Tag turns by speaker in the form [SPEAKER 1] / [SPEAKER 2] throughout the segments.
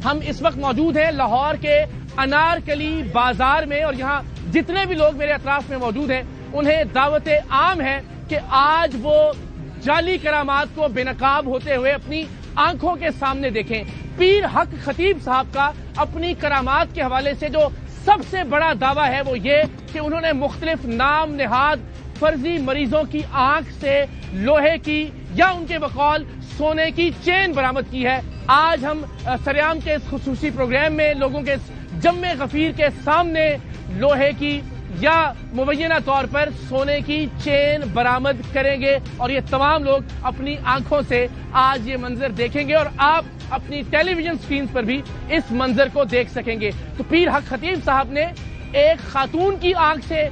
[SPEAKER 1] ہم اس وقت موجود ہیں لاہور کے انارکلی بازار میں، اور یہاں جتنے بھی لوگ میرے اطراف میں موجود ہیں انہیں دعوت عام ہے کہ آج وہ جعلی کرامات کو بے نقاب ہوتے ہوئے اپنی آنکھوں کے سامنے دیکھیں۔ پیر حق خطیب صاحب کا اپنی کرامات کے حوالے سے جو سب سے بڑا دعویٰ ہے وہ یہ کہ انہوں نے مختلف نام نہاد فرضی مریضوں کی آنکھ سے لوہے کی یا ان کے بقول سونے کی چین برآمد کی ہے۔ آج ہم سریام کے اس خصوصی پروگرام میں لوگوں کے جم غفیر کے سامنے لوہے کی یا مبینہ طور پر سونے کی چین برآمد کریں گے، اور یہ تمام لوگ اپنی آنکھوں سے آج یہ منظر دیکھیں گے، اور آپ اپنی ٹیلی ویژن سکرین پر بھی اس منظر کو دیکھ سکیں گے۔ تو پیر حق خطیب صاحب نے ایک خاتون کی آنکھ سے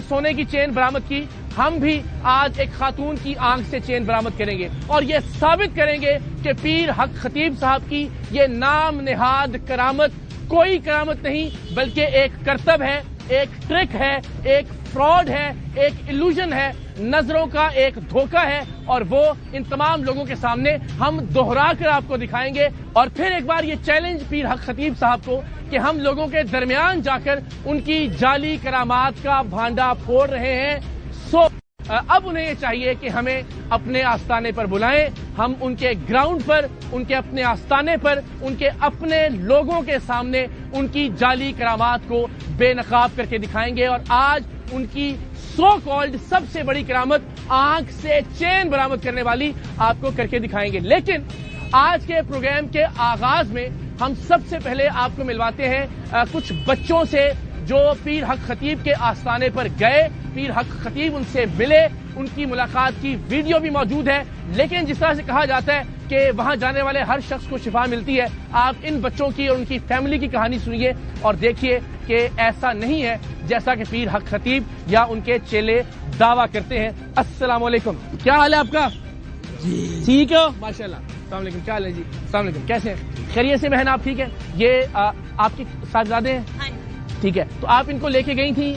[SPEAKER 1] سونے کی چین برآمد کی، ہم بھی آج ایک خاتون کی آنکھ سے چین برآمد کریں گے اور یہ ثابت کریں گے کہ پیر حق خطیب صاحب کی یہ نام نہاد کرامت کوئی کرامت نہیں بلکہ ایک کرتب ہے، ایک ٹرک ہے، ایک فراڈ ہے، ایک ایلوژن ہے، نظروں کا ایک دھوکہ ہے، اور وہ ان تمام لوگوں کے سامنے ہم دوہرا کر آپ کو دکھائیں گے۔ اور پھر ایک بار یہ چیلنج پیر حق خطیب صاحب کو کہ ہم لوگوں کے درمیان جا کر ان کی جعلی کرامات کا بھانڈا پھوڑ رہے ہیں۔ اب انہیں یہ چاہیے کہ ہمیں اپنے آستانے پر بلائیں، ہم ان کے گراؤنڈ پر، ان کے اپنے آستانے پر، ان کے اپنے لوگوں کے سامنے ان کی جعلی کرامات کو بے نقاب کر کے دکھائیں گے، اور آج ان کی سو کالڈ سب سے بڑی کرامت آنکھ سے چین برآمد کرنے والی آپ کو کر کے دکھائیں گے۔ لیکن آج کے پروگرام کے آغاز میں ہم سب سے پہلے آپ کو ملواتے ہیں کچھ بچوں سے جو پیر حق خطیب کے آستانے پر گئے، پیر حق خطیب ان سے ملے، ان کی ملاقات کی ویڈیو بھی موجود ہے۔ لیکن جس طرح سے کہا جاتا ہے کہ وہاں جانے والے ہر شخص کو شفا ملتی ہے، آپ ان بچوں کی اور ان کی فیملی کی کہانی سنیے اور دیکھیے کہ ایسا نہیں ہے جیسا کہ پیر حق خطیب یا ان کے چیلے دعویٰ کرتے ہیں۔ السلام علیکم، کیا حال ہے آپ کا؟ جی ٹھیک ہو ماشاء اللہ۔ السلام علیکم، کیا حال ہے جی؟ السلام علیکم، کیسے ہیں؟ خیریت سے بہن؟ آپ ٹھیک ہے؟ یہ آپ کے صاحبزادے ہیں؟ ٹھیک ہے، تو آپ ان کو لے کے گئی تھی؟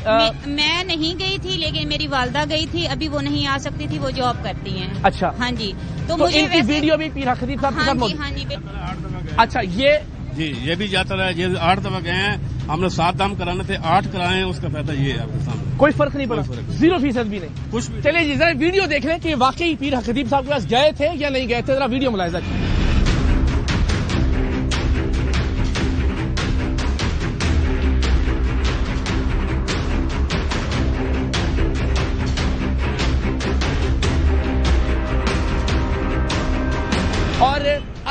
[SPEAKER 2] میں نہیں گئی تھی لیکن میری والدہ گئی تھی، ابھی وہ نہیں آ سکتی تھی، وہ جاب کرتی ہیں۔
[SPEAKER 1] اچھا
[SPEAKER 2] ہاں جی،
[SPEAKER 1] تو مجھے ان کی ویڈیو بھی پیر حق خطیب صاحب کے ساتھ موجود؟
[SPEAKER 2] ہاں جی۔
[SPEAKER 1] اچھا،
[SPEAKER 3] یہ بھی جاتا رہا، یہ 8 دفعہ گئے ہیں، ہم نے 7 دام کرانے تھے، 8 کرائے ہیں، اس کا فائدہ یہ ہے آپ کے سامنے،
[SPEAKER 1] کوئی فرق نہیں پڑا، 0% بھی نہیں
[SPEAKER 3] کچھ بھی۔
[SPEAKER 1] چلیے جی ذرا ویڈیو دیکھ لیں کہ واقعی پیر حق خطیب صاحب کے پاس گئے تھے یا نہیں گئے تھے، ذرا ویڈیو ملاحظہ کیجیے۔ اور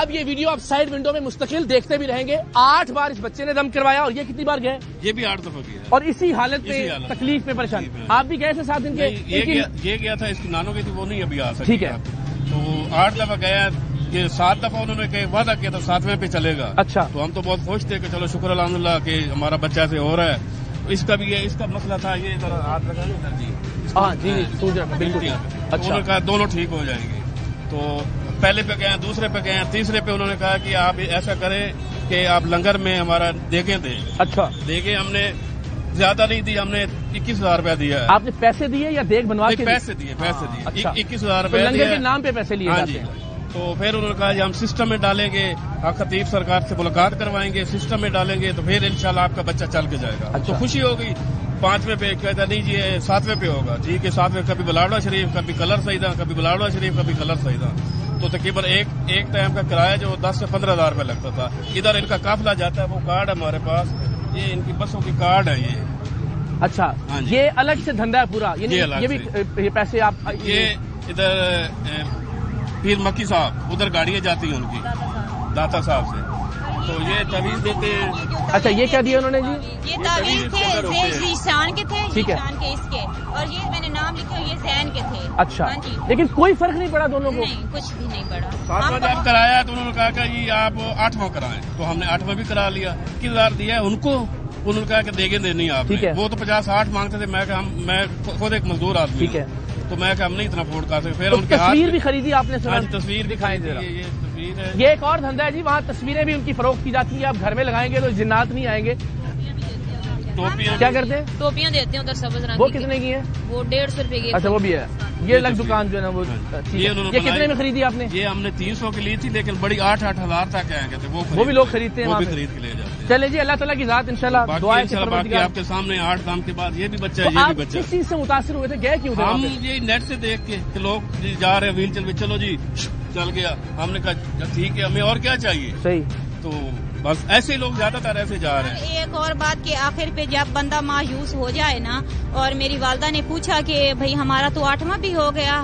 [SPEAKER 1] اب یہ ویڈیو آپ سائیڈ ونڈو میں مستقل دیکھتے بھی رہیں گے۔ 8 بار اس بچے نے دم کروایا، اور یہ کتنی بار گئے؟
[SPEAKER 3] یہ بھی 8 دفعہ گیا،
[SPEAKER 1] اور اسی حالت میں تکلیف میں پریشان۔ آپ بھی گئے تھے ساتھ دن کے؟
[SPEAKER 3] یہ گیا تھا، اس کی نانوں کی تھی، وہ نہیں ابھی آ سکتی۔
[SPEAKER 1] ٹھیک ہے،
[SPEAKER 3] تو 8 دفعہ گیا، یہ 7 دفعہ انہوں نے وعدہ کیا تھا 7ویں پہ چلے گا۔
[SPEAKER 1] اچھا،
[SPEAKER 3] تو ہم تو بہت خوش تھے کہ چلو شکر الحمدللہ کہ ہمارا بچہ سے ہو رہا ہے۔ اس کا بھی اس کا مسئلہ تھا، یہ ذرا ہاتھ لگانے سر جی،
[SPEAKER 1] ہاں جی سوچ رہا بالکل۔
[SPEAKER 3] انہوں نے کہا دونوں ٹھیک ہو جائیں گے، تو پہلے پہ گئے، دوسرے پہ گئے، تیسرے پہ انہوں نے کہا کہ آپ ایسا کریں کہ آپ لنگر میں ہمارا دیگیں دیں۔
[SPEAKER 1] اچھا،
[SPEAKER 3] دیگیں ہم نے زیادہ نہیں دی، ہم نے 21,000 روپیہ دیا ہے۔
[SPEAKER 1] آپ نے پیسے دیے یا دیگ بنوا کے؟
[SPEAKER 3] پیسے دیے، 21,000 روپیہ
[SPEAKER 1] لنگر کے نام پہ پیسے لیے؟
[SPEAKER 3] ہاں جی۔ تو پھر انہوں نے کہا جی ہم سسٹم میں ڈالیں گے، حق خطیب سرکار سے ملاقات کروائیں گے، سسٹم میں ڈالیں گے تو پھر انشاءاللہ آپ کا بچہ چل کے جائے گا۔ تو خوشی ہو گئی۔ 5ویں پہ کہتا نہیں جی 7ویں پہ ہوگا، ٹھیک ہے 7ویں، کبھی بلاڑا شریف، کبھی کلر سیدہ، کبھی بلاڑا شریف، کبھی کلر سیدہ۔ تو تقریباً ایک ٹائم کا کرایہ جو 10 سے 15,000 روپے لگتا تھا۔ ادھر ان کا قافلہ جاتا ہے، وہ کارڈ ہمارے پاس، یہ ان کی بسوں کی کارڈ ہے یہ۔
[SPEAKER 1] اچھا، یہ الگ سے دھندا ہے پورا، یہ بھی یہ پیسے آپ؟
[SPEAKER 3] یہ ادھر پیر مکی صاحب، ادھر گاڑیاں جاتی ہیں ان کی داتا صاحب سے، تو یہ تعویذ دیتے ہیں۔
[SPEAKER 1] اچھا، یہ کیا دیا انہوں نے جی؟
[SPEAKER 2] یہ تعویذ تھے، ذیشان کے تھے،
[SPEAKER 1] ٹھیک ہے،
[SPEAKER 2] کے اس کے، اور یہ میں نے نام لکھا، یہ زین کے تھے۔
[SPEAKER 1] اچھا، لیکن کوئی فرق نہیں پڑا دونوں کو؟
[SPEAKER 2] نہیں، کچھ بھی نہیں پڑا۔
[SPEAKER 3] 7واں جب کرایا تو انہوں نے کہا کہ جی آپ 8واں کرائیں، تو ہم نے 8واں بھی کرا لیا۔ 21,000 دیا ہے ان کو، انہوں نے کہا کہ دیگیں دینی آپ نے، وہ تو 50-60 مانگتے تھے، میں خود ایک مزدور آدمی،
[SPEAKER 1] ٹھیک ہے، تو
[SPEAKER 3] میں کہ ہم نہیں اتنا افورڈ کر سکتے۔ پھر ان کے
[SPEAKER 1] تصویر بھی خریدی آپ نے؟
[SPEAKER 3] تصویر
[SPEAKER 1] دکھائیں ذرا،
[SPEAKER 3] یہ تصویر ہے۔
[SPEAKER 1] یہ ایک اور دھندا ہے جی، وہاں تصویریں بھی ان کی فروخت کی جاتی ہیں، آپ گھر میں لگائیں گے تو جنات نہیں آئیں گے۔
[SPEAKER 3] ٹوپیاں
[SPEAKER 1] کیا کرتے ہیں؟
[SPEAKER 2] ٹوپیاں دیتے ہیں ادھر سبز رنگ،
[SPEAKER 1] وہ کتنے کی ہیں؟
[SPEAKER 2] وہ 150 روپے کی۔
[SPEAKER 1] اچھا، وہ بھی ہے۔ یہ الگ دکان جو ہے نا وہ
[SPEAKER 3] یہ
[SPEAKER 1] کتنے میں خریدی آپ نے؟
[SPEAKER 3] یہ ہم نے 300 کی لی تھی لیکن بڑی 8-8 ہزار تک آئے تھے، وہ بھی
[SPEAKER 1] لوگ خریدتے ہیں،
[SPEAKER 3] وہ بھی خرید کے لے جاتے ہیں۔
[SPEAKER 1] چلے جی، اللہ تعالیٰ کی ذات انشاءاللہ دعا ہے کہ
[SPEAKER 3] باقی آپ کے سامنے 8 دام کے بعد یہ بھی بچہ ہے، یہ بھی بچہ ہے۔
[SPEAKER 1] کس چیز سے متاثر ہوئے تھے، گئے کیوں تھے؟
[SPEAKER 3] ہم یہ نیٹ سے دیکھ کے کہ لوگ جا رہے ہیں ویل چیئر میں، چلو جی چل گیا، ہم نے کہا ٹھیک ہے، ہمیں اور کیا چاہیے،
[SPEAKER 1] صحیح،
[SPEAKER 3] تو بس ایسے لوگ زیادہ تر ایسے جا رہے ہیں۔
[SPEAKER 2] ایک اور بات کہ آخر پہ جب بندہ مایوس ہو جائے نا، اور میری والدہ نے پوچھا کہ بھئی ہمارا تو 8واں بھی ہو گیا،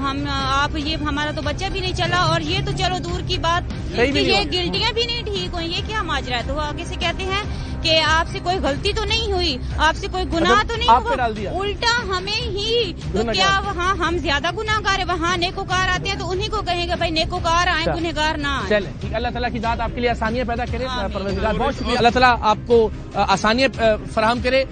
[SPEAKER 2] آپ یہ ہمارا تو بچہ بھی نہیں چلا، اور یہ تو چلو دور کی بات کہ یہ گلٹیاں بھی نہیں ٹھیک ہوئی، یہ کیا ماجرا ہے؟ تو وہ آگے سے کہتے ہیں کہ آپ سے کوئی غلطی تو نہیں ہوئی، آپ سے کوئی گناہ تو نہیں ہوا، الٹا ہمیں ہی تو کیا وہاں ہم زیادہ گناہگار ہیں، وہاں نیکوکار آتے ہیں تو انہیں کو کہیں گے بھائی نیکوکار آئیں، گنہگار نہ آئیں۔
[SPEAKER 1] چلیں، اللہ تعالیٰ کی ذات آپ کے لیے آسانیاں پیدا کرے، پروردگار بہت شکریہ، اللہ تعالیٰ آپ کو آسانیاں فراہم کرے۔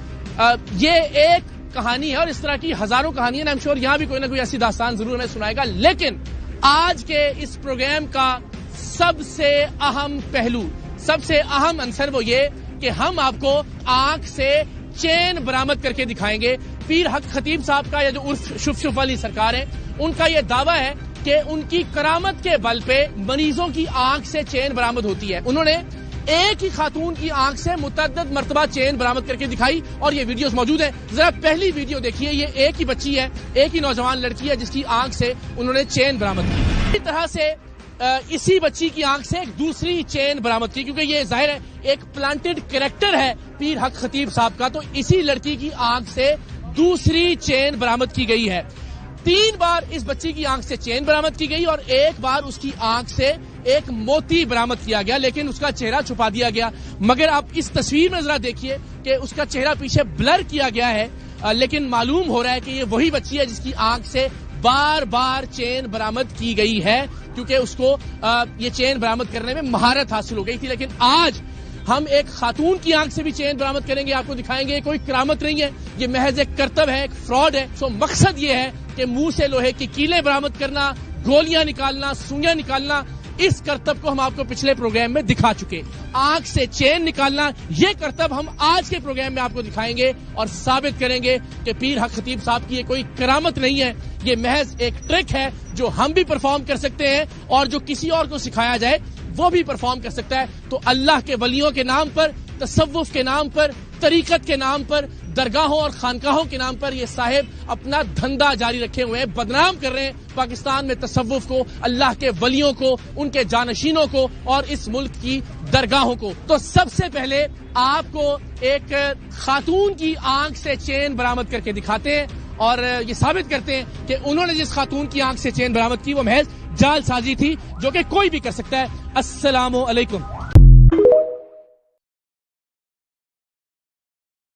[SPEAKER 1] یہ ایک کہانی ہے اور اس طرح کی ہزاروں کہانیاں، آئی ایم شیور یہاں بھی کوئی نہ کوئی ایسی داستان ضرور ہمیں سنائے گا، لیکن آج کے اس پروگرام کا سب سے اہم پہلو، سب سے اہم عنصر وہ یہ کہ ہم آپ کو آنکھ سے چین برآمد کر کے دکھائیں گے۔ پیر حق خطیب صاحب کا یہ جو عرف شف والی سرکار ہے، ان کا یہ دعویٰ ہے کہ ان کی کرامت کے بل پہ مریضوں کی آنکھ سے چین برآمد ہوتی ہے۔ انہوں نے ایک ہی خاتون کی آنکھ سے متعدد مرتبہ چین برآمد کر کے دکھائی اور یہ ویڈیوز موجود ہیں۔ ذرا پہلی ویڈیو دیکھیے، یہ ایک ہی بچی ہے، ایک ہی نوجوان لڑکی ہے جس کی آنکھ سے انہوں نے چین برآمد کی۔ اسی طرح سے اسی بچی کی آنکھ سے ایک دوسری چین برآمد کی، کیونکہ یہ ظاہر ہے ایک پلانٹڈ کریکٹر ہے پیر حق خطیب صاحب کا، تو اسی لڑکی کی آنکھ سے دوسری چین برآمد کی گئی ہے۔ 3 بار اس بچی کی آنکھ سے چین برآمد کی گئی اور ایک بار اس کی آنکھ سے ایک موتی برآمد کیا گیا، لیکن اس کا چہرہ چھپا دیا گیا۔ مگر آپ اس تصویر میں ذرا دیکھیے کہ اس کا چہرہ پیچھے بلر کیا گیا ہے، لیکن معلوم ہو رہا ہے کہ یہ وہی بچی ہے جس کی آنکھ سے بار بار چین برآمد کی گئی ہے، کیونکہ اس کو یہ چین برآمد کرنے میں مہارت حاصل ہو گئی تھی۔ لیکن آج ہم ایک خاتون کی آنکھ سے بھی چین برآمد کریں گے، آپ کو دکھائیں گے۔ کوئی کرامت نہیں ہے، یہ محض ایک کرتب ہے، ایک فراڈ ہے۔ سو مقصد یہ ہے کہ منہ سے لوہے کی کیلیں برآمد کرنا، گولیاں نکالنا، سوئیاں نکالنا، اس کرتب کو ہم آپ کو پچھلے پروگرام میں دکھا چکے۔ آنکھ سے چین نکالنا، یہ کرتب ہم آج کے پروگرام میں آپ کو دکھائیں گے اور ثابت کریں گے کہ پیر حق خطیب صاحب کی یہ کوئی کرامت نہیں ہے، یہ محض ایک ٹرک ہے جو ہم بھی پرفارم کر سکتے ہیں اور جو کسی اور کو سکھایا جائے وہ بھی پرفارم کر سکتا ہے۔ تو اللہ کے ولیوں کے نام پر، تصوف کے نام پر، طریقت کے نام پر، درگاہوں اور خانقاہوں کے نام پر یہ صاحب اپنا دھندا جاری رکھے ہوئے ہیں، بدنام کر رہے ہیں پاکستان میں تصوف کو، اللہ کے ولیوں کو، ان کے جانشینوں کو اور اس ملک کی درگاہوں کو۔ تو سب سے پہلے آپ کو ایک خاتون کی آنکھ سے چین برآمد کر کے دکھاتے ہیں اور یہ ثابت کرتے ہیں کہ انہوں نے جس خاتون کی آنکھ سے چین برآمد کی وہ محض جال سازی تھی، جو کہ کوئی بھی کر سکتا ہے۔ السلام علیکم۔